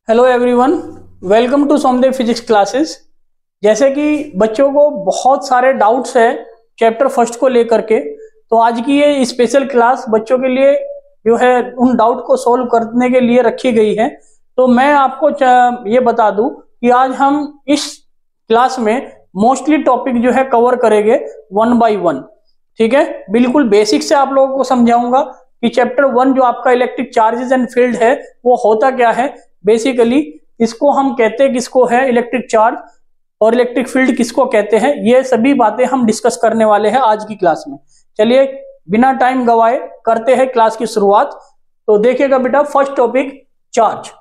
Hello everyone, welcome to Somdev physics classes. जैसे कि बच्चों को बहुत सारे डाउट्स है चैप्टर फर्स्ट को लेकर के, तो आज की ये स्पेशल क्लास बच्चों के लिए जो है उन डाउट को सॉल्व करने के लिए रखी गई है। तो मैं आपको ये बता दूं कि आज हम इस क्लास में मोस्टली टॉपिक जो है कवर करेंगे वन बाय वन। ठीक है, बिल्कुल बेसिक से आप लोगों को समझाऊंगा कि चैप्टर वन जो आपका इलेक्ट्रिक चार्जेस एंड फील्ड है वो होता क्या है। बेसिकली इसको हम कहते हैं किसको है इलेक्ट्रिक चार्ज, और इलेक्ट्रिक फील्ड किसको कहते हैं, ये सभी बातें हम डिस्कस करने वाले हैं आज की क्लास में। चलिए बिना टाइम गवाए करते हैं क्लास की शुरुआत। तो देखिएगा बेटा, first topic charge.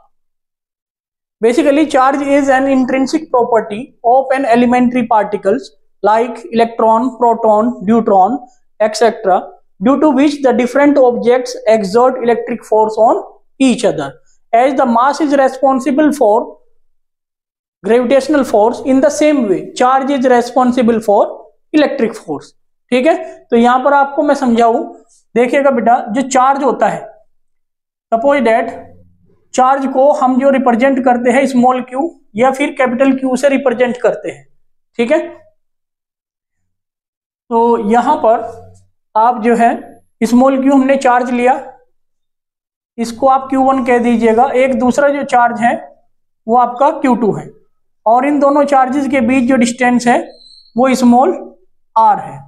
Basically charge is an intrinsic property of an elementary particles like electron, proton, neutron etcetera, due to which the different objects exert electric force on each other. As the mass is responsible for gravitational force, in the same way charge is responsible for electric force. ठीक है, तो यहां पर आपको मैं समझाऊं। देखिएगा बेटा, जो चार्ज होता है, सपोज दैट चार्ज को हम जो रिप्रेजेंट करते हैं स्मॉल क्यू या फिर कैपिटल क्यू से रिप्रेजेंट करते हैं। ठीक है, तो यहां पर आप जो है स्मॉल क्यू हमने चार्ज लिया, इसको आप Q1 कह दीजिएगा। एक दूसरा जो चार्ज है वो आपका Q2 है, और इन दोनों चार्जेस के बीच जो डिस्टेंस है वो स्मॉल r है।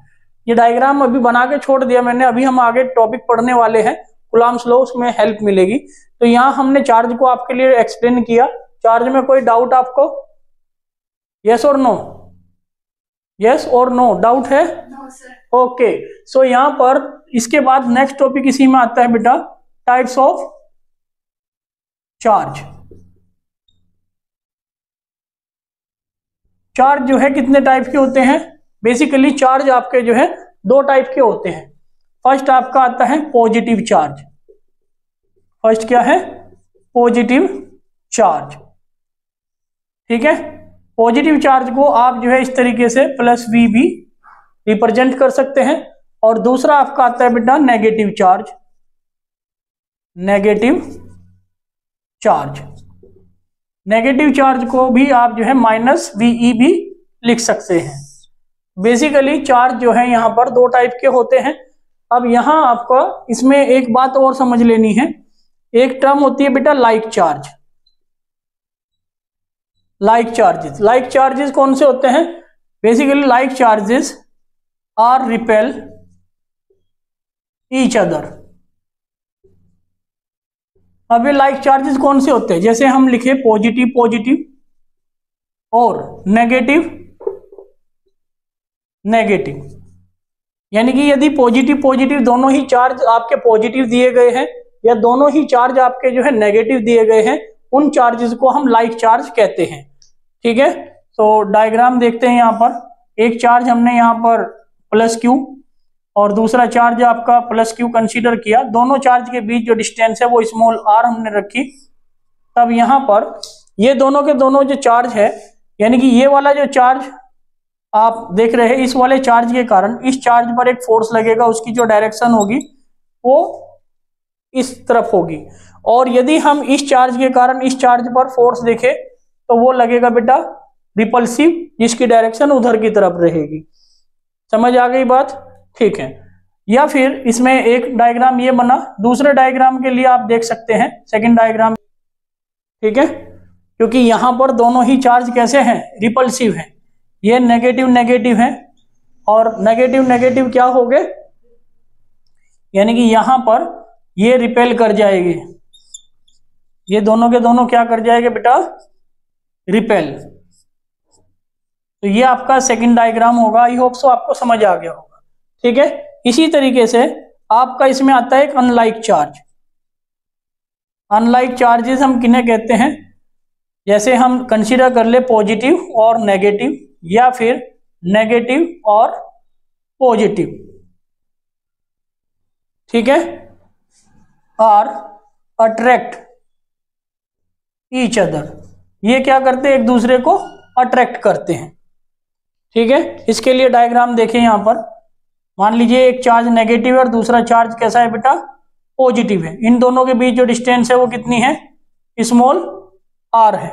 ये डायग्राम अभी बना के छोड़ दिया मैंने, अभी हम आगे टॉपिक पढ़ने वाले हैं कूलम्ब्स लॉ, उसमें हेल्प मिलेगी। तो यहाँ हमने चार्ज को आपके लिए एक्सप्लेन किया। चार्ज में कोई डाउट आपको? यस और नो? यस और नो डाउट है? ओके, सो यहाँ पर इसके बाद नेक्स्ट टॉपिक इसी में आता है बेटा, टाइप्स ऑफ चार्ज। चार्ज जो है कितने टाइप के होते हैं? बेसिकली चार्ज आपके जो है दो टाइप के होते हैं। फर्स्ट आपका आता है पॉजिटिव चार्ज। फर्स्ट क्या है? Positive charge. ठीक है, पॉजिटिव चार्ज को आप जो है इस तरीके से प्लस वी भी रिप्रेजेंट कर सकते हैं। और दूसरा आपका आता है बेटा negative charge. Negative charge, negative charge को भी आप जो है माइनस वीई भी लिख सकते हैं। बेसिकली चार्ज जो है यहाँ पर दो टाइप के होते हैं। अब यहाँ आपका इसमें एक बात और समझ लेनी है, एक टर्म होती है बेटा like charge. Like charges, like charges कौन से होते हैं? Basically like charges are repel each other. अब ये लाइक चार्जेस कौन से होते हैं? जैसे हम लिखे पॉजिटिव पॉजिटिव और नेगेटिव नेगेटिव, यानी कि यदि पॉजिटिव पॉजिटिव दोनों ही चार्ज आपके पॉजिटिव दिए गए हैं या दोनों ही चार्ज आपके जो है नेगेटिव दिए गए हैं, उन चार्जेस को हम लाइक चार्ज कहते हैं। ठीक है, तो डायग्राम देखते हैं। यहाँ पर एक चार्ज हमने यहाँ पर प्लस क्यू और दूसरा चार्ज आपका प्लस क्यू कंसीडर किया। दोनों चार्ज के बीच जो डिस्टेंस है वो स्मॉल r हमने रखी। तब यहाँ पर ये दोनों के दोनों जो चार्ज है, यानी कि ये वाला जो चार्ज आप देख रहे हैं, इस वाले चार्ज के कारण इस चार्ज पर एक फोर्स लगेगा, उसकी जो डायरेक्शन होगी वो इस तरफ होगी। और यदि हम इस चार्ज के कारण इस चार्ज पर फोर्स देखें तो वो लगेगा बेटा रिपल्सिव, जिसकी डायरेक्शन उधर की तरफ रहेगी। समझ आ गई बात? ठीक है, या फिर इसमें एक डायग्राम ये बना, दूसरे डायग्राम के लिए आप देख सकते हैं सेकंड डायग्राम। ठीक है, क्योंकि यहां पर दोनों ही चार्ज कैसे हैं? रिपल्सिव हैं। ये नेगेटिव नेगेटिव है और नेगेटिव नेगेटिव क्या हो गए, यानी कि यहां पर ये रिपेल कर जाएगी, ये दोनों के दोनों क्या कर जाएंगे बेटा? रिपेल। तो ये आपका सेकंड डायग्राम होगा। आई होप सो आपको समझ आ गया होगा। ठीक है, इसी तरीके से आपका इसमें आता है एक अनलाइक चार्ज। अनलाइक चार्जेस हम किन्हें कहते हैं? जैसे हम कंसीडर कर ले पॉजिटिव और नेगेटिव, या फिर नेगेटिव और पॉजिटिव। ठीक है, और अट्रैक्ट ईच अदर, ये क्या करते हैं? एक दूसरे को अट्रैक्ट करते हैं। ठीक है, इसके लिए डायग्राम देखें। यहां पर मान लीजिए एक चार्ज नेगेटिव है और दूसरा चार्ज कैसा है बेटा? पॉजिटिव है। इन दोनों के बीच जो डिस्टेंस है वो कितनी है? स्मॉल r है,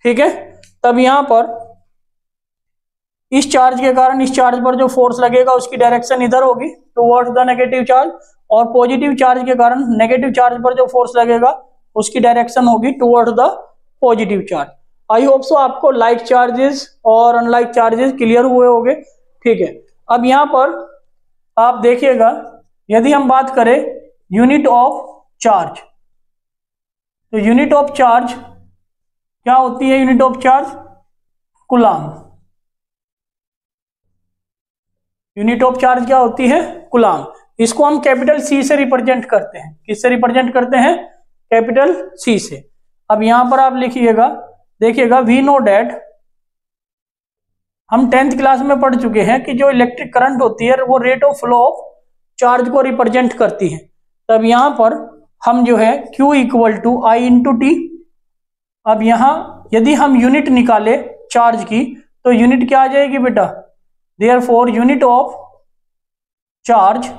ठीक है। तब यहां पर इस चार्ज के कारण इस चार्ज पर जो फोर्स लगेगा उसकी डायरेक्शन इधर होगी टुवर्ड्स द नेगेटिव चार्ज, और पॉजिटिव चार्ज के कारण नेगेटिव चार्ज पर जो फोर्स लगेगा उसकी डायरेक्शन होगी towards the positive charge. I hope so आपको लाइक चार्जेस और अनलाइक चार्जेस क्लियर हुए होंगे, ठीक है। अब यहां पर आप देखिएगा, यदि हम बात करें यूनिट ऑफ चार्ज, तो यूनिट ऑफ चार्ज क्या होती है? Unit of charge coulomb. Unit of charge क्या होती है? कूलाम। इसको हम कैपिटल सी से रिप्रेजेंट करते हैं। किससे रिप्रेजेंट करते हैं? कैपिटल सी से। अब यहां पर आप लिखिएगा, देखिएगा, वी नो डैट, हम 10th क्लास में पढ़ चुके हैं कि जो इलेक्ट्रिक करंट होती है वो rate of flow of charge को रिप्रेजेंट करती है। तब यहां पर हम जो है Q equal to I into t. अब यहां यदि हम यूनिट निकाले चार्ज की तो यूनिट क्या आ जाएगी बेटा? Therefore unit of charge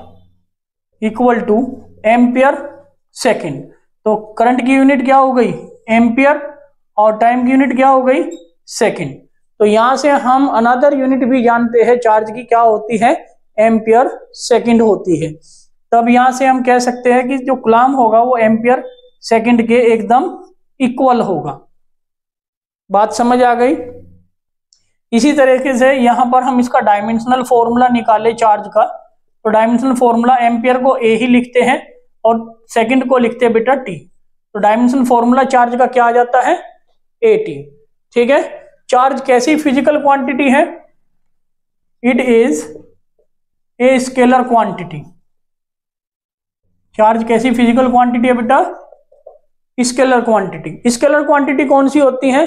equal two ampere second. तो करंट की यूनिट क्या हो गई? एम्पियर, और टाइम की यूनिट क्या हो गई? सेकेंड। तो यहां से हम अनदर यूनिट भी जानते हैं चार्ज की, क्या होती है? एम्पियर सेकेंड होती है। तब यहां से हम कह सकते हैं कि जो कूलाम होगा वो एम्पियर सेकेंड के एकदम इक्वल होगा। बात समझ आ गई? इसी तरीके से यहां पर हम इसका डायमेंशनल फॉर्मूला निकाले चार्ज का, तो डायमेंशनल फॉर्मूला एम्पियर को ए ही लिखते हैं और सेकंड को लिखते हैं बेटा टी। तो डायमेंशनल फॉर्मूला चार्ज का क्या आ जाता है? ए टी, ठीक है। चार्ज कैसी फिजिकल क्वांटिटी है? It is a scalar quantity. Charge कैसी फिजिकल क्वांटिटी है बेटा? Scalar quantity. स्केलर क्वांटिटी कौन सी होती है?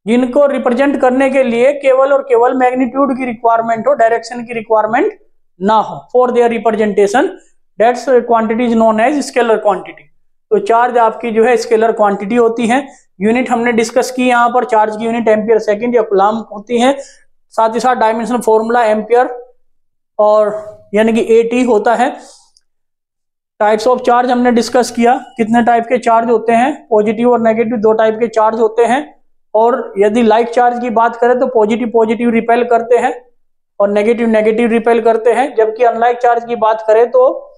जिनको रिप्रेजेंट करने के लिए केवल और केवल मैग्नीट्यूड की रिक्वायरमेंट हो, डायरेक्शन की रिक्वायरमेंट ना हो। For their representation that's quantity is known as scalar quantity. तो चार्ज आपकी जो है स्केलर क्वांटिटी होती है। यूनिट हमने डिस्कस की यहाँ पर, चार्ज की यूनिट एम्पियर सेकेंड या कूलाम होती है। साथ ही साथ डायमेंशनल फॉर्मूला एम्पियर और यानी कि एटी होता है। टाइप्स ऑफ चार्ज हमने डिस्कस किया, कितने टाइप के चार्ज होते हैं? पॉजिटिव और नेगेटिव, दो टाइप के चार्ज होते हैं। और यदि लाइक चार्ज की बात करें तो पॉजिटिव पॉजिटिव रिपेल करते हैं और नेगेटिव नेगेटिव रिपेल करते हैं। जबकि अनलाइक चार्ज की बात करें तो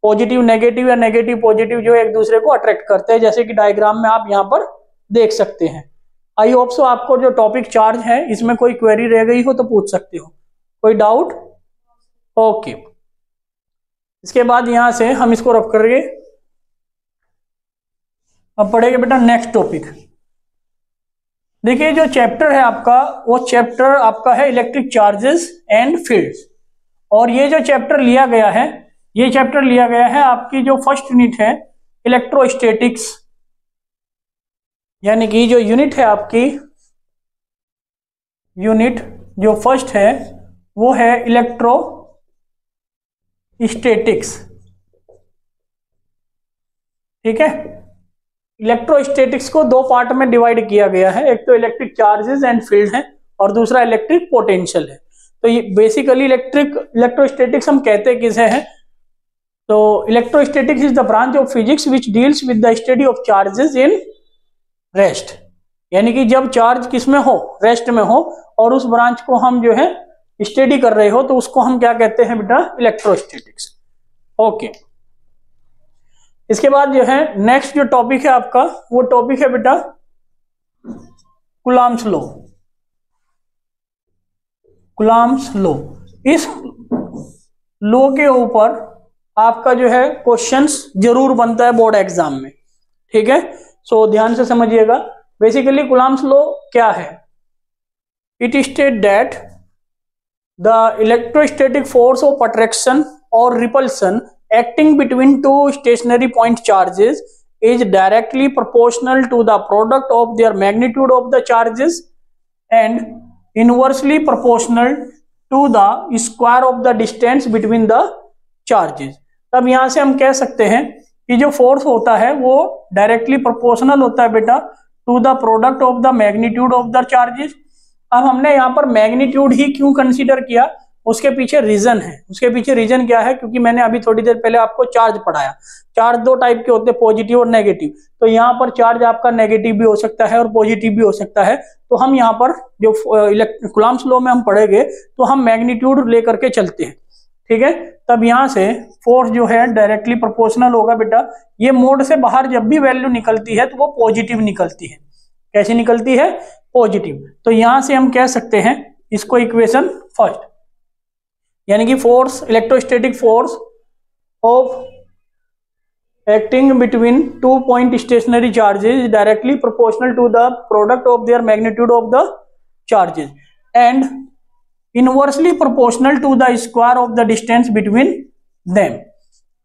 पॉजिटिव नेगेटिव या नेगेटिव पॉजिटिव जो एक दूसरे को अट्रैक्ट करते हैं, जैसे कि डायग्राम में आप यहाँ पर देख सकते हैं। आई होप सो आपको जो टॉपिक चार्ज है इसमें कोई क्वेरी रह गई हो तो पूछ सकते हो। कोई डाउट? ओके। इसके बाद यहां से हम इसको रफ करेंगे। अब पढ़ेंगे बेटा नेक्स्ट टॉपिक। देखिए जो चैप्टर है आपका, वो चैप्टर आपका है इलेक्ट्रिक चार्जेस एंड फील्ड्स। और ये जो चैप्टर लिया गया है, ये चैप्टर लिया गया है आपकी जो फर्स्ट यूनिट है इलेक्ट्रोस्टैटिक्स, यानी कि जो यूनिट है आपकी, यूनिट जो फर्स्ट है वो है इलेक्ट्रोस्टैटिक्स, ठीक है। इलेक्ट्रोस्टैटिक्स को दो पार्ट में डिवाइड किया गया है, एक तो इलेक्ट्रिक चार्जेस एंड फील्ड है और दूसरा इलेक्ट्रिक पोटेंशियल है। तो ये बेसिकली इलेक्ट्रोस्टैटिक्स हम कहते किसे हैं? तो electrostatics is the branch of physics which deals with the study of charges in rest, यानी कि जब चार्ज किसमें हो? रेस्ट में हो, और उस ब्रांच को हम जो है स्टडी कर रहे हो तो उसको हम क्या कहते हैं बेटा? इलेक्ट्रोस्टैटिक्स। ओके। इसके बाद जो है नेक्स्ट जो टॉपिक है आपका, वो टॉपिक है बेटा कूलाम्स लॉ। कूलाम्स लॉ, इस लॉ के ऊपर आपका जो है क्वेश्चंस जरूर बनता है बोर्ड एग्जाम में, ठीक है। सो ध्यान से समझिएगा। बेसिकली कूलाम्स लॉ क्या है? It state that the electrostatic force of attraction और repulsion acting between two stationary point charges is directly proportional to the product of their magnitude of the charges and inversely proportional to the square of the distance between the charges। तब यहां से हम कह सकते हैं कि जो force होता है वो डायरेक्टली प्रोपोर्शनल होता है बेटा to the product of the magnitude of the charges. अब हमने यहाँ पर मैग्नीट्यूड ही क्यों कंसीडर किया? उसके पीछे रीजन है। उसके पीछे रीजन क्या है, क्योंकि मैंने अभी थोड़ी देर पहले आपको चार्ज पढ़ाया, चार्ज दो टाइप के होते हैं, पॉजिटिव और नेगेटिव। तो यहाँ पर चार्ज आपका नेगेटिव भी हो सकता है और पॉजिटिव भी हो सकता है। तो हम यहाँ पर जो कूलम्ब्स लॉ में हम पढ़ेंगे तो हम मैग्नीट्यूड लेकर के चलते हैं, ठीक है। तब यहाँ से फोर्स जो है डायरेक्टली प्रोपोर्शनल होगा बेटा, ये मोड से बाहर जब भी वैल्यू निकलती है तो वो पॉजिटिव निकलती है। कैसी निकलती है? पॉजिटिव। तो यहां से हम कह सकते हैं इसको इक्वेशन फर्स्ट, यानी कि force, electrostatic force of acting between 2 point stationary charges directly proportional to the product of their magnitude of the charges and inversely proportional to the square of the distance between them.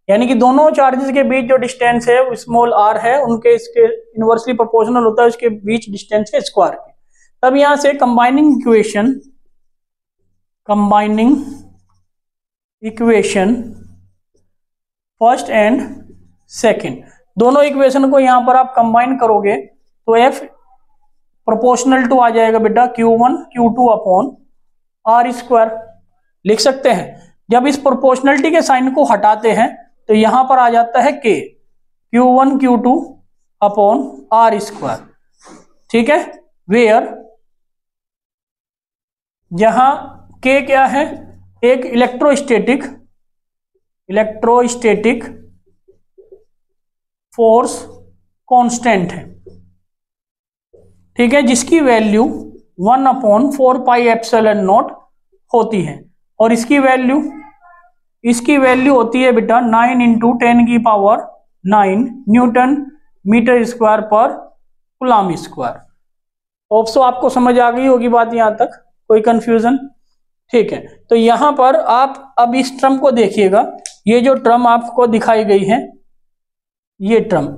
यानी कि दोनों charges के बीच जो distance है small r है, उनके इसके inversely proportional होता है उसके बीच डिस्टेंस के स्क्वायर के। तब यहां से combining equation first and second, दोनों इक्वेशन को यहां पर आप कंबाइन करोगे तो f प्रोपोर्शनल टू आ जाएगा बेटा Q1 Q2 upon r square. लिख सकते हैं, जब इस प्रोपोर्शनलिटी के साइन को हटाते हैं तो यहां पर आ जाता है k Q1 Q2 upon r square, ठीक है। वेयर जहां k क्या है, एक इलेक्ट्रोस्टैटिक फोर्स कांस्टेंट है, ठीक है, जिसकी वैल्यू 1/4 पाई एप्सिलॉन नॉट होती है। और इसकी वैल्यू होती है बेटा 9 × 10⁹ न्यूटन मीटर स्क्वायर पर कूलम्ब स्क्वायर। ऑप्सो आपको समझ आ गई होगी बात यहां तक, कोई कंफ्यूजन? ठीक है। तो यहां पर आप अब इस टर्म को देखिएगा, ये जो टर्म आपको दिखाई गई है, ये टर्म,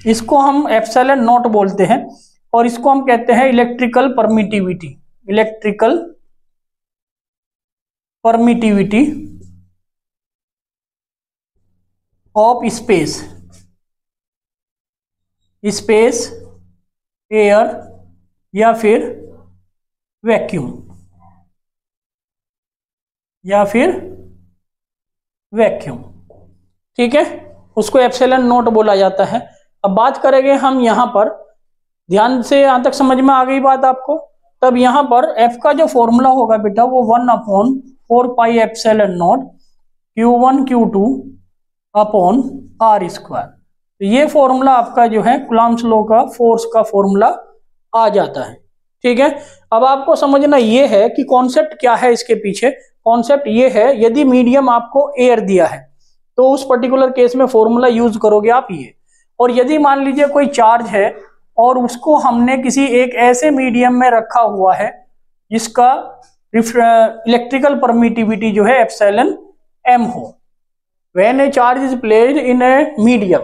इसको हम एप्सिलॉन नॉट बोलते हैं और इसको हम कहते हैं electrical permittivity of space, air या फिर वैक्यूम, ठीक है, उसको एप्सिलॉन नॉट बोला जाता है। अब बात करेंगे हम यहां पर, ध्यान से यहां तक समझ में आ गई बात आपको। तब यहां पर F का जो फॉर्मूला होगा बेटा वो 1/4 pi epsilon naught Q1 Q2 upon r square. तो ये फॉर्मूला आपका जो है कूलम्ब्स लॉ का फोर्स का फॉर्मूला आ जाता है, ठीक है। अब आपको समझना ये है कि कॉन्सेप्ट क्या है इसके पीछे। कॉन्सेप्ट ये है, यदि मीडियम आपको एयर दिया है तो उस पर्टिकुलर केस में फॉर्मूला यूज करोगे आप ये। और यदि मान लीजिए कोई चार्ज है और उसको हमने किसी एक ऐसे मीडियम में रखा हुआ है जिसका इलेक्ट्रिकल परमिटिविटी जो है एप्सिलॉन m हो, when A charge is placed in a medium,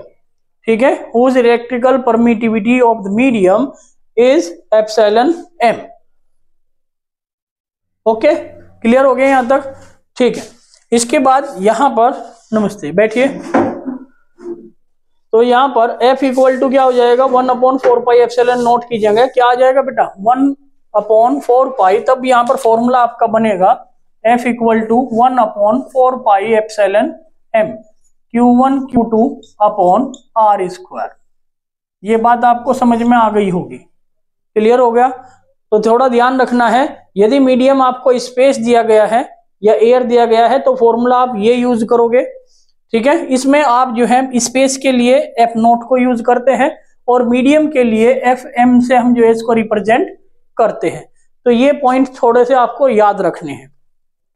ठीक है, whose electrical permittivity of the medium is epsilon m। Okay, clear हो गया यहां तक? ठीक है। इसके बाद यहां पर, नमस्ते, बैठिए। तो यहां पर F इक्वल टू क्या हो जाएगा, 1/4 पाई एप्सिलॉन नॉट की जगह क्या आ जाएगा बेटा, 1/4 पाई। तब यहां पर फॉर्मूला आपका बनेगा F equal to 1/4 pi epsilon m Q1 Q2 upon r square. ये बात आपको समझ में आ गई होगी, क्लियर हो गया? तो थोड़ा ध्यान रखना है, यदि मीडियम आपको स्पेस दिया गया है या एयर दिया गया है तो फॉर्मूला आप ये यूज करोगे, ठीक है। इसमें आप जो है स्पेस के लिए F0 को यूज करते हैं और मीडियम के लिए Fm से हम जो है इसको रिप्रेजेंट करते हैं। तो ये पॉइंट थोड़े से आपको याद रखने हैं।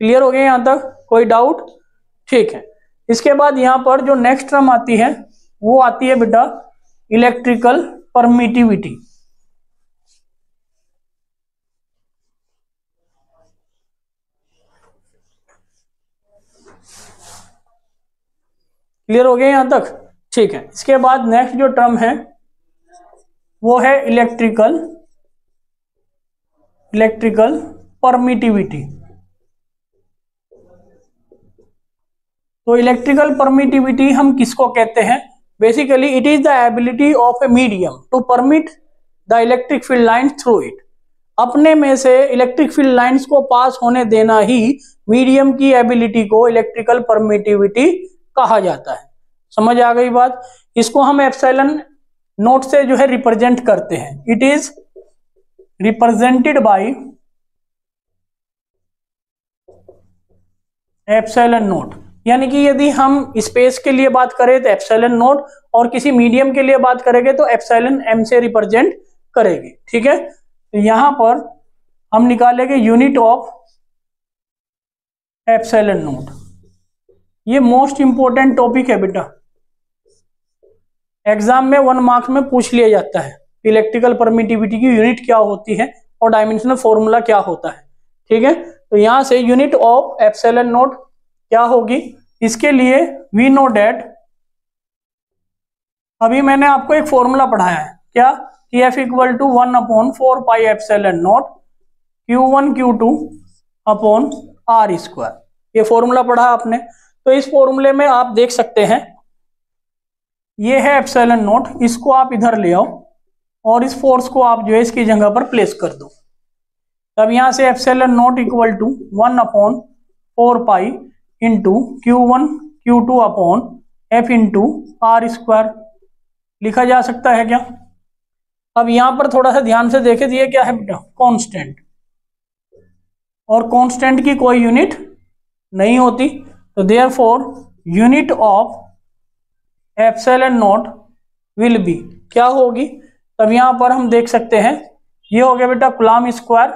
क्लियर हो गए यहां तक? कोई डाउट? ठीक है। इसके बाद यहां पर जो नेक्स्ट टर्म आती है वो आती है बेटा इलेक्ट्रिकल परमिटिविटी। क्लियर हो गया यहां तक? ठीक है। इसके बाद नेक्स्ट जो टर्म है वो है इलेक्ट्रिकल परमिटिविटी। तो इलेक्ट्रिकल परमिटिविटी हम किसको कहते हैं? Basically it is the ability of a medium to permit the electric field line through it. अपने में से इलेक्ट्रिक फील्ड लाइंस को पास होने देना ही मीडियम की एबिलिटी को इलेक्ट्रिकल परमिटिविटी कहा जाता है। समझ आ गई बात। इसको हम एप्सिलॉन नोट से जो है रिप्रेजेंट करते हैं। It is represented by epsilon note. यानी कि यदि हम स्पेस के लिए बात करें तो एप्सिलॉन नोट, और किसी मीडियम के लिए बात करेंगे तो एप्सिलॉन एम से रिप्रेजेंट करेंगे। ठीक है, तो यहां पर हम निकालेंगे यूनिट ऑफ एप्सिलॉन नोट। ये मोस्ट इंपोर्टेंट टॉपिक है बेटा, एग्जाम में 1 मार्क्स में पूछ लिया जाता है। इलेक्ट्रिकल परमिटिविटी की यूनिट क्या होती है और डायमेंशनल फॉर्मूला क्या होता है। ठीक है, तो यहां से यूनिट ऑफ एप्सिलॉन नोट क्या होगी, इसके लिए वी नो डेट, अभी मैंने आपको एक फॉर्मूला पढ़ाया है क्या, कि F equal to 1/4 pi epsilon naught Q1 Q2 upon R square. ये फॉर्मूला पढ़ा आपने। तो इस फॉर्मूले में आप देख सकते हैं ये है एप्सिलॉन नोट, इसको आप इधर ले आओ और इस फोर्स को आप जो है इसकी जगह पर प्लेस कर दो। तब यहां से epsilon naught equal to 1/4 pi into Q1 Q2 upon F into R square लिखा जा सकता है क्या। अब यहां पर थोड़ा सा ध्यान से देखे, ये क्या है बेटा, कांस्टेंट, और कांस्टेंट की कोई यूनिट नहीं होती, तो therefore unit of epsilon note will be क्या होगी। तब यहां पर हम देख सकते हैं ये हो गया बेटा कूलम्ब स्क्वायर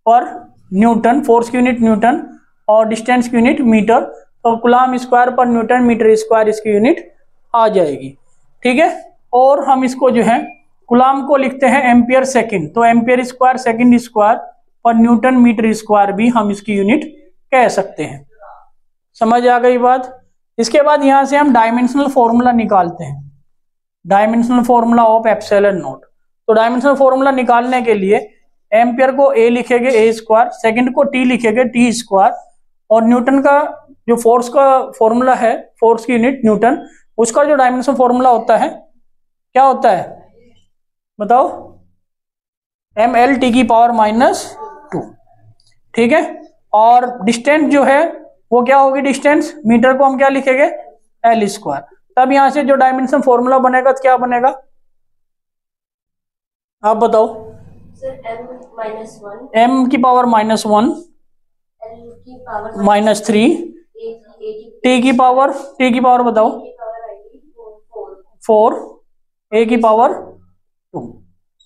पर न्यूटन, फोर्स की यूनिट न्यूटन और डिस्टेंस की यूनिट मीटर, तो कूलम्ब स्क्वायर पर न्यूटन मीटर स्क्वायर इसकी यूनिट आ जाएगी। ठीक है, और हम इसको जो है कूलम्ब को लिखते हैं एम्पियर सेकंड, तो एम्पियर स्क्वायर सेकंड स्क्वायर पर न्यूटन मीटर स्क्वायर भी हम इसकी यूनिट कह सकते हैं। समझ आ गई बात। इसके बाद यहां से हम डायमेंशनल फॉर्मूला निकालते हैं, dimensional formula of epsilon note. तो डायमेंशनल फॉर्मूला निकालने के लिए एम्पियर को ए लिखेंगे ए स्क्वायर, सेकंड को टी लिखेंगे टी स्क्वायर, और न्यूटन का जो फोर्स का फॉर्मूला है, फोर्स की यूनिट न्यूटन, उसका जो डायमेंशनल फॉर्मूला होता है क्या होता है बताओ, mL⁻²। ठीक है, और डिस्टेंस जो है वो क्या होगी, डिस्टेंस मीटर को हम क्या लिखेंगे L स्क्वायर। तब यहां से जो डायमेंशन फॉर्मूला बनेगा तो क्या बनेगा आप बताओ। सर m-1 m⁻⁻1 -3 t की पावर बताओ 4 a की पावर 2।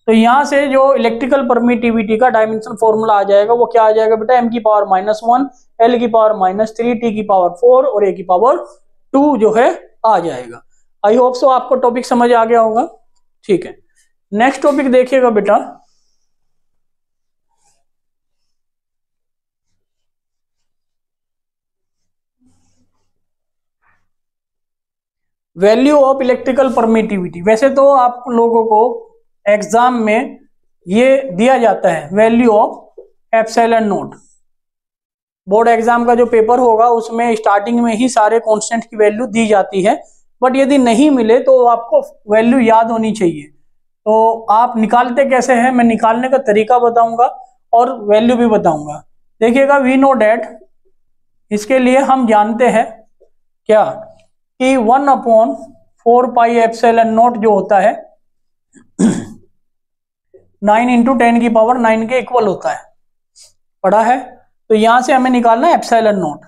तो यहां से जो इलेक्ट्रिकल परमिटिविटी का डायमेंशन फॉर्मूला आ जाएगा वो क्या आ जाएगा बेटा, m⁻⁻1 L⁻³ t की पावर 4 और a की पावर 2 जो है आ जाएगा। आई होप सो आपको टॉपिक समझ आ गया होगा। ठीक है, नेक्स्ट टॉपिक देखिएगा बेटा, वैल्यू ऑफ इलेक्ट्रिकल परमिटिविटी। वैसे तो आप लोगों को एग्जाम में ये दिया जाता है value of epsilon note, board exam का जो पेपर होगा उसमें स्टार्टिंग में ही सारे कांस्टेंट की वैल्यू दी जाती है, बट यदि नहीं मिले तो आपको वैल्यू याद होनी चाहिए। तो आप निकालते कैसे हैं, मैं निकालने का तरीका बताऊंगा और वैल्यू भी बताऊंगा। देखिएगा, वी नो डेट, इसके लिए हम जानते हैं क्या कि 1/4 पाई एप्सिलॉन नोट जो होता है 9 × 10⁹ के इक्वल होता है, पढ़ा है। तो यहां से हमें निकालना है एप्सिलॉन नोट,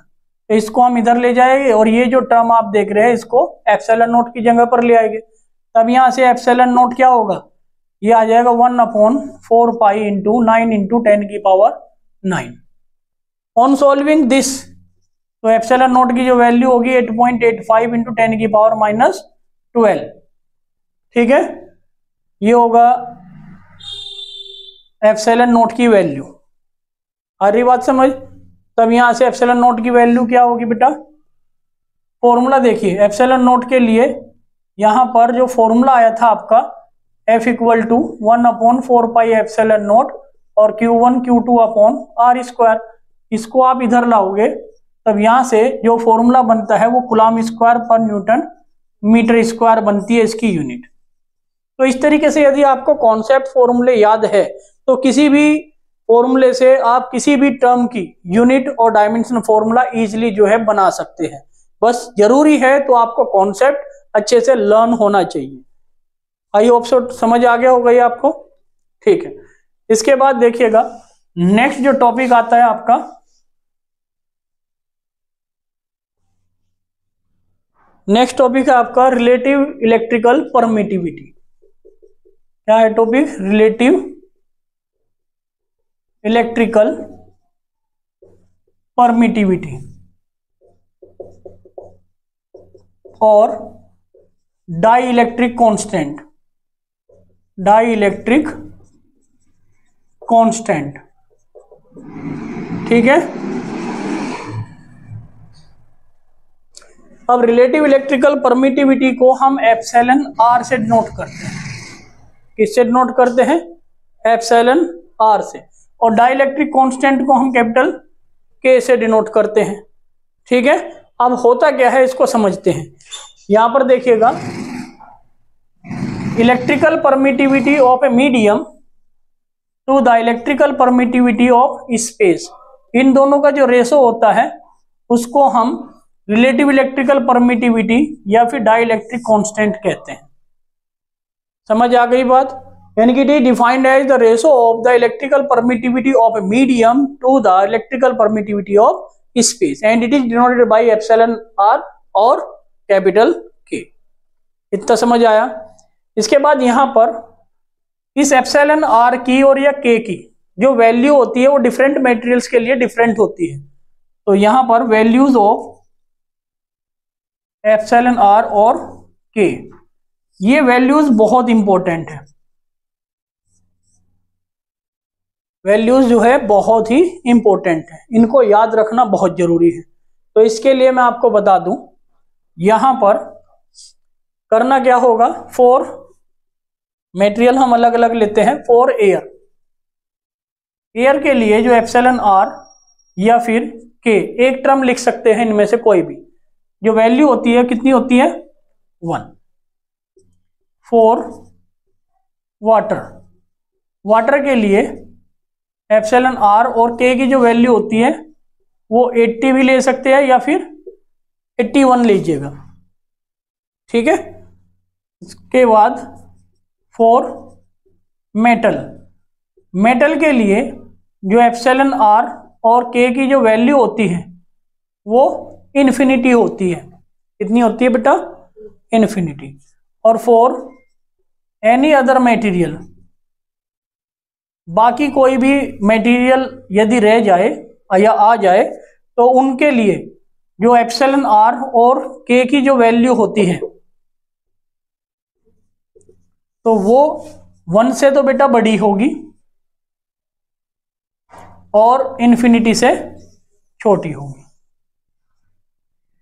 तो इसको हम इधर ले जाएंगे और ये जो टर्म आप देख रहे हैं इसको एप्सिलॉन नोट की जगह पर ले आएंगे। तब यहां से एप्सिलॉन नोट क्या होगा, ये आ जाएगा 1/4 pi into 9 × 10⁹। On solving this, तो एप्सिलॉन नोट की जो वैल्यू होगी 8.85 × 10⁻12। ठीक है, ये होगा एप्सिलॉन नोट की वैल्यू। आ रही बात समझ। तब यहां से एप्सिलॉन नोट की वैल्यू क्या होगी बेटा, फॉर्मूला देखिए एप्सिलॉन नोट के लिए, यहां पर जो फॉर्मूला आया था आपका F = 1/4 पाई एप्सिलॉन नोट और Q1 Q2 upon R square, इसको आप इधर लाओगे तब यहां से जो फॉर्मूला बनता है वो कूलम्ब स्क्वायर पर न्यूटन मीटर स्क्वायर बनती है इसकी यूनिट। तो इस तरीके से यदि आपको कॉन्सेप्ट फॉर्मूले याद है तो किसी भी फॉर्मूले से आप किसी भी टर्म की यूनिट और डायमेंशन फॉर्मूला इजीली जो है बना सकते हैं। बस जरूरी है तो आपको कॉन्सेप्ट अच्छे से लर्न होना चाहिए। आई होप सो समझ आ गया होगा ये आपको, ठीक है। इसके बाद देखिएगा नेक्स्ट जो टॉपिक आता है आपका, नेक्स्ट टॉपिक है आपका रिलेटिव इलेक्ट्रिकल परमिटिविटी। क्या है टॉपिक? रिलेटिव इलेक्ट्रिकल परमिटिविटी और dielectric constant. Dielectric constant, ठीक है। अब रिलेटिव इलेक्ट्रिकल परमिटिविटी को हम एप्सिलॉन आर से डिनोट करते हैं। किससे डिनोट करते हैं? एप्सिलॉन आर से। और डाई इलेक्ट्रिक कांस्टेंट को हम कैपिटल के से डिनोट करते हैं, ठीक है। अब होता क्या है इसको समझते हैं। यहां पर देखिएगा electrical permittivity of a medium to the electrical permittivity of space, इन दोनों का जो रेशो होता है उसको हम रिलेटिव इलेक्ट्रिकल परमिटिविटी या फिर डाई इलेक्ट्रिक कांस्टेंट कहते हैं। समझ आ गई बात? यानी कि it is defined as the ratio of the electrical permittivity of a medium to the electrical permittivity of space and it is denoted by epsilon r और कैपिटल के। इतना समझ आया? इसके बाद यहां पर इस एप्सिलॉन आर की और या के की जो वैल्यू होती है वो डिफरेंट मटेरियल्स के लिए डिफरेंट होती है। तो यहां पर वैल्यूज ऑफ एप्सिलॉन आर और के, ये वैल्यूज बहुत इंपॉर्टेंट है। वैल्यूज जो है बहुत ही इंपॉर्टेंट है, इनको याद रखना बहुत जरूरी है। तो इसके लिए मैं आपको बता दूं, यहां पर करना क्या होगा, फॉर मटेरियल हम अलग अलग लेते हैं। फॉर एयर, एयर के लिए जो एप्सिलॉन आर या फिर के, एक टर्म लिख सकते हैं इनमें से कोई भी, जो वैल्यू होती है कितनी होती है? 1। फॉर वाटर, वाटर के लिए एप्सिलॉन आर और के की जो वैल्यू होती है वो 80 भी ले सकते हैं या फिर 81 लीजिएगा, ठीक है। इसके बाद फॉर मेटल, मेटल के लिए जो एप्सिलॉन आर और के की जो वैल्यू होती है वो इन्फिनिटी होती है। कितनी होती है बेटा? इन्फिनिटी। और फॉर एनी अदर मटेरियल, बाकी कोई भी मटेरियल यदि रह जाए या आ जाए तो उनके लिए जो एप्सिलॉन आर और के की जो वैल्यू होती है तो वो 1 से तो बेटा बड़ी होगी और इन्फिनिटी से छोटी होगी।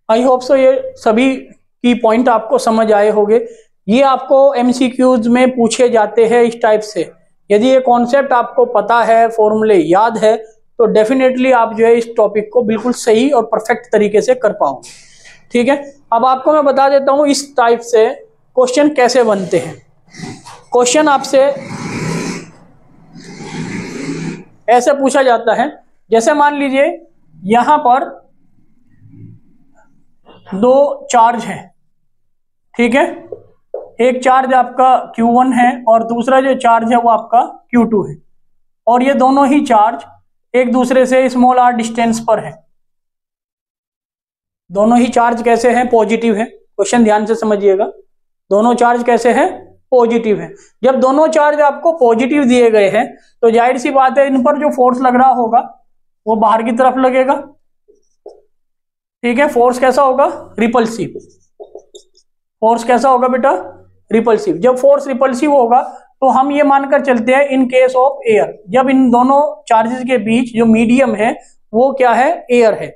आई होप सो ये सभी की पॉइंट आपको समझ आए होंगे। ये आपको एमसीक्यूज में पूछे जाते हैं इस टाइप से। यदि ये कॉन्सेप्ट आपको पता है, फॉर्मूले याद है, तो डेफिनेटली आप जो है इस टॉपिक को बिल्कुल सही और परफेक्ट तरीके से कर पाओगे, ठीक है। अब आपको मैं बता देता हूं इस टाइप से क्वेश्चन कैसे बनते हैं। क्वेश्चन आपसे ऐसे पूछा जाता है, जैसे मान लीजिए यहां पर 2 चार्ज हैं, ठीक है। एक चार्ज आपका Q1 है और दूसरा जो चार्ज है वो आपका Q2 है, और ये दोनों ही चार्ज एक दूसरे से स्मॉल r डिस्टेंस पर है। दोनों ही चार्ज कैसे हैं? पॉजिटिव है। क्वेश्चन ध्यान से समझिएगा, दोनों चार्ज कैसे हैं? पॉजिटिव है। जब दोनों चार्ज आपको पॉजिटिव दिए गए हैं तो जाहिर सी बात है इन पर जो फोर्स लग रहा होगा वो बाहर की तरफ लगेगा, ठीक है। फोर्स कैसा होगा? रिपल्सिव। फोर्स कैसा होगा बेटा? रिपल्सिव। जब फोर्स रिपल्सिव होगा तो हम ये मानकर चलते हैं इन केस ऑफ एयर, जब इन दोनों चार्जेस के बीच जो मीडियम है वो क्या है? एयर है,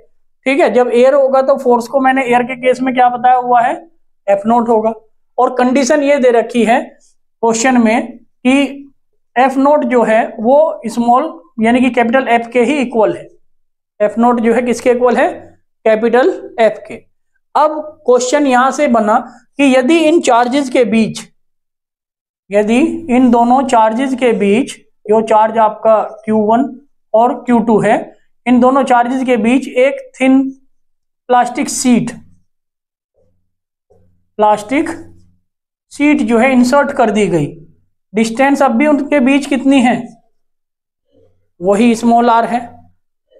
ठीक है। जब एयर होगा तो फोर्स को मैंने एयर के केस में क्या बताया हुआ है? F0 होगा। और कंडीशन ये दे रखी है क्वेश्चन में कि F0 जो है वो स्मॉल यानी कि कैपिटल F के ही इक्वल है। F0 जो है किसके इक्वल है? कैपिटल F के। अब क्वेश्चन यहां से बना कि यदि इन चार्जेस के बीच, यदि इन दोनों चार्जेस के बीच जो चार्ज आपका Q1 और Q2 है, इन दोनों चार्जेस के बीच एक थिन प्लास्टिक शीट जो है इंसर्ट कर दी गई। डिस्टेंस अब भी उनके बीच कितनी है, वही स्मॉल r है।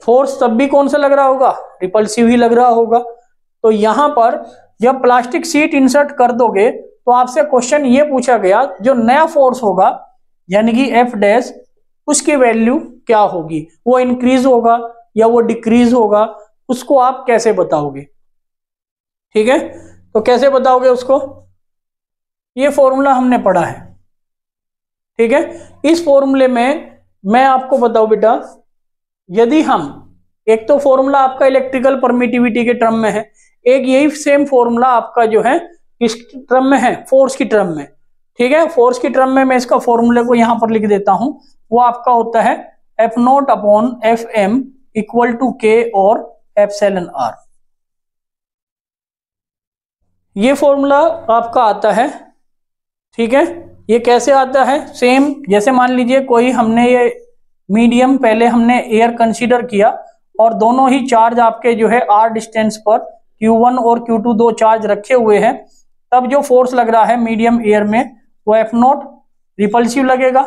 फोर्स तब भी कौन सा लग रहा होगा, रिपल्सिव ही लग रहा होगा। तो यहां पर जब प्लास्टिक शीट इंसर्ट कर दोगे तो आपसे क्वेश्चन ये पूछा गया, जो नया फोर्स होगा यानी कि F डैश, उसकी वैल्यू क्या होगी, वो इंक्रीज होगा या वो डिक्रीज होगा, उसको आप कैसे बताओगे। ठीक है, तो कैसे बताओगे उसको, ये फॉर्मूला हमने पढ़ा है। ठीक है, इस फॉर्मूले में मैं आपको बताऊं बेटा, यदि हम, एक तो फॉर्मूला आपका इलेक्ट्रिकल परमिटिविटी के टर्म में है, एक यही सेम फॉर्मूला आपका जो है किस टर्म में है, फोर्स की टर्म में। ठीक है, फोर्स की टर्म में मैं इसका फॉर्मूले को यहां पर लिख देता हूं, वो आपका होता है F0 upon Fm equal to K और एप्सिलॉन r। ये फॉर्मूला आपका आता है। ठीक है, ये कैसे आता है, सेम जैसे मान लीजिए कोई हमने ये मीडियम, पहले हमने एयर कंसीडर किया और दोनों ही चार्ज आपके जो है r डिस्टेंस पर Q1 और Q2 दो चार्ज रखे हुए हैं, तब जो फोर्स लग रहा है मीडियम एयर में वो F0 रिपल्सिव लगेगा।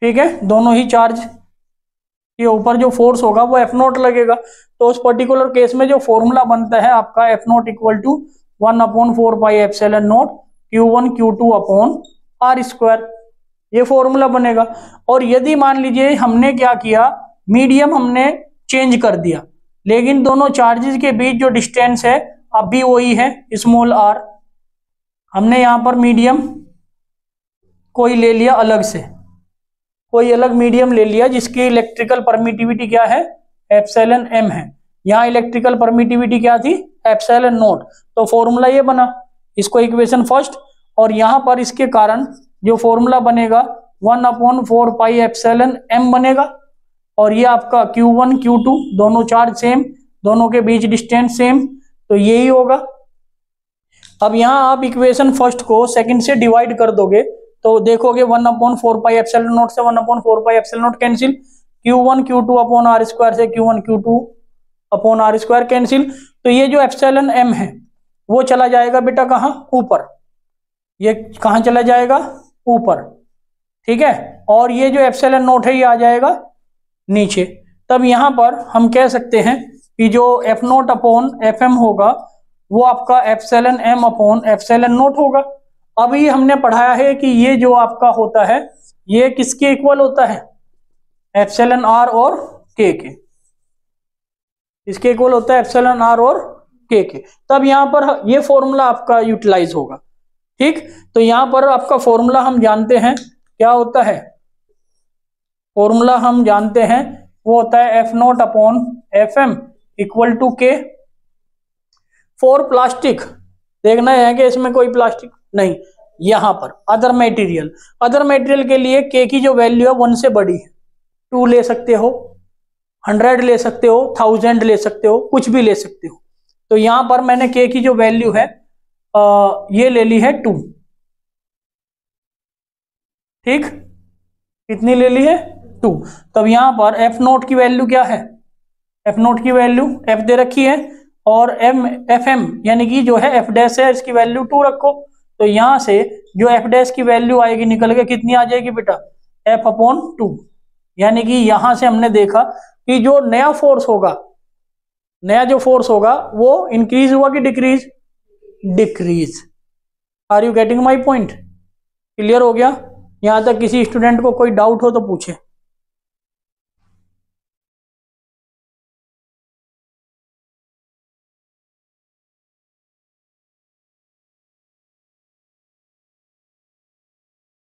ठीक है, दोनों ही चार्ज के ऊपर जो फोर्स होगा वो F0 लगेगा। तो उस पर्टिकुलर केस में जो फॉर्मूला बनता है आपका F0 equal to 1/4 pi epsilon naught Q1 Q2 upon r square, ये फॉर्मूला बनेगा। और यदि मान लीजिए हमने क्या किया, मीडियम हमने चेंज कर दिया, लेकिन दोनों चार्जेस के बीच जो डिस्टेंस है अब भी वही है स्मॉल r, हमने यहां पर मीडियम कोई ले लिया अलग से, कोई अलग मीडियम ले लिया जिसकी इलेक्ट्रिकल परमिटिविटी क्या है, एप्सिलॉन m है। यहाँ इलेक्ट्रिकल परमिटिविटी क्या थी, एप्सिलॉन नॉट। तो फॉर्मूला ये बना, इसको इक्वेशन फर्स्ट, और यहां पर इसके कारण जो फॉर्मूला बनेगा 1/4 पाई एप्सिलॉन m बनेगा। और ये आपका Q1 Q2 दोनों चार्ज सेम, दोनों के बीच डिस्टेंस सेम, तो यही होगा। अब यहां आप इक्वेशन फर्स्ट को सेकंड से डिवाइड कर दोगे तो देखोगे 1/4 पाई एप्सिलॉन नॉट से 1/4 pi epsilon not cancel, Q1 Q2 upon r square से Q1 Q2 upon r square cancel. तो ये जो एप्सिलॉन m है वो चला जाएगा बेटा कहाँ, ऊपर, ये कहाँ चला जाएगा, ऊपर। ठीक है, और ये जो एप्सिलॉन नॉट है ये आ जाएगा नीचे। तब यहां पर हम कह सकते हैं कि जो F0 अपॉन Fm होगा वो आपका epsilon m upon epsilon not होगा। अभी हमने पढ़ाया है कि ये जो आपका होता है ये किसके इक्वल होता है, एप्सिलॉन r और k के, इसके इक्वल होता है एप्सिलॉन r और k के। तब यहां पर ये फॉर्मूला आपका यूटिलाइज होगा। ठीक, तो यहां पर आपका फॉर्मूला हम जानते हैं क्या होता है, फॉर्मूला हम जानते हैं वो होता है F0 upon Fm equal to K। For plastic देखना है कि इसमें कोई प्लास्टिक नहीं, यहां पर अदर मटेरियल के लिए K की जो वैल्यू है 1 से बड़ी है, 2 ले सकते हो, 100 ले सकते हो, 1000 ले सकते हो, कुछ भी ले सकते हो। तो यहां पर मैंने K की जो वैल्यू है ये ले ली है 2। ठीक, कितनी ले ली है, 2। तब यहां पर F0 की वैल्यू क्या है, F0 की वैल्यू F दे रखी है, और Fm यानी कि जो है F डैश है इसकी वैल्यू 2 रखो। तो यहां से जो F डैश की वैल्यू आएगी निकल के कितनी आ जाएगी बेटा, F अपॉन 2। यानी कि यहां से हमने देखा कि जो नया फोर्स होगा, नया जो फोर्स होगा वो इंक्रीज हुआ कि decrease, decrease. Are you getting my point, clear हो गया। यहां तक किसी स्टूडेंट को कोई डाउट हो तो पूछे।